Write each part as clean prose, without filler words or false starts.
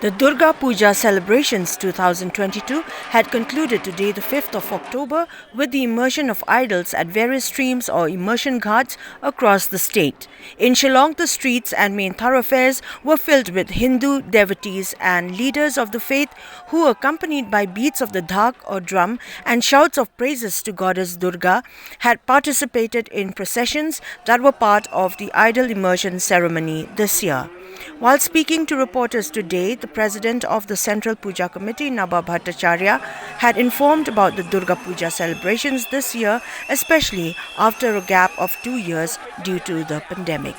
The Durga Puja Celebrations 2022 had concluded today, the 5th of October, with the immersion of idols at various streams or immersion ghats across the state. In Shillong, the streets and main thoroughfares were filled with Hindu devotees and leaders of the faith who, accompanied by beats of the dhak or drum and shouts of praises to goddess Durga, had participated in processions that were part of the idol immersion ceremony this year. While speaking to reporters today, the president of the Central Puja Committee, Naba Bhattacharya, had informed about the Durga Puja celebrations this year, especially after a gap of 2 years due to the pandemic.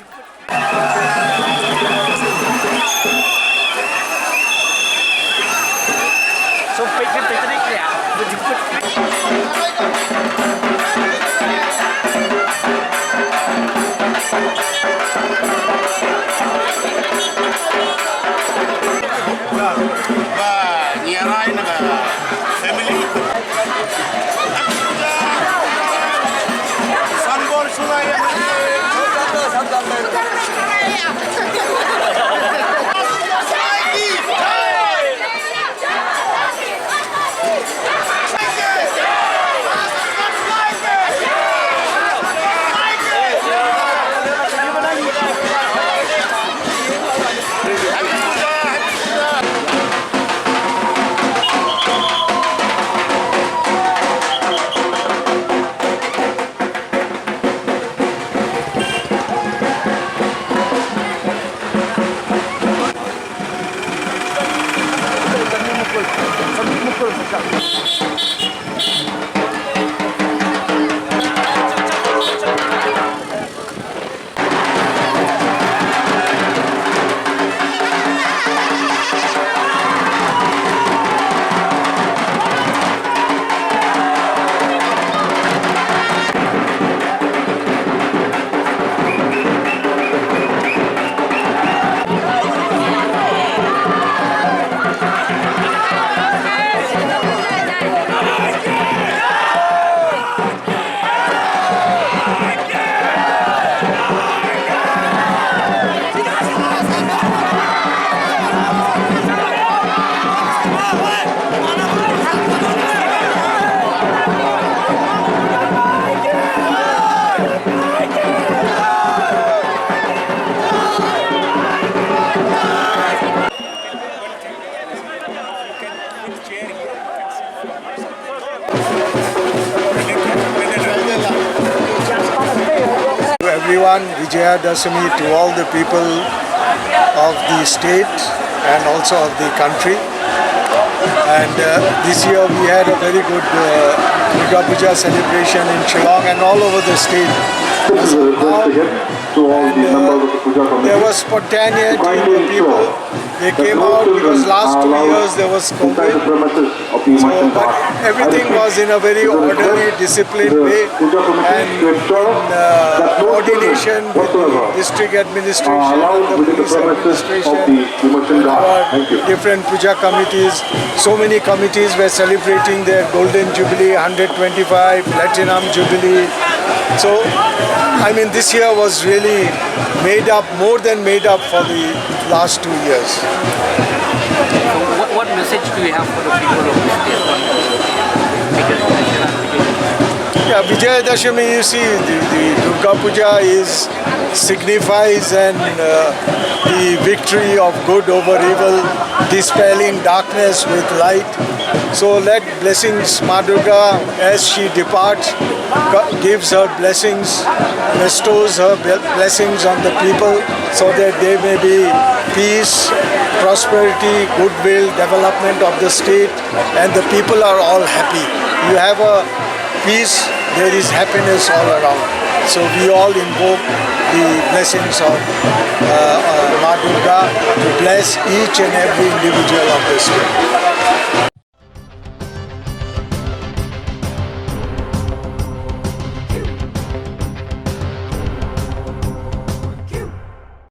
Everyone, Vijayadashami to all the people of the state and also of the country. And this year we had a very good Durga Puja celebration in Shillong and all over the state. There was spontaneity in the people. They came out because last 2 years there was COVID. But everything was in a very orderly, disciplined way and in coordination with the district administration and the police administration and our different puja committees. So many committees were celebrating their Golden Jubilee, 125, Platinum Jubilee. So, I mean, this year was really made up, more than made up for the last 2 years. What message do you have for the people of this state? Yeah, Vijayadashami, you see, the Durga Puja signifies the victory of good over evil, dispelling darkness with light. So let blessings, Ma Durga, as she departs, gives her blessings, bestows her blessings on the people so that there may be peace, prosperity, goodwill, development of the state, and the people are all happy. You have a peace, there is happiness all around. So we all invoke the blessings of Ma Durga to bless each and every individual of the state.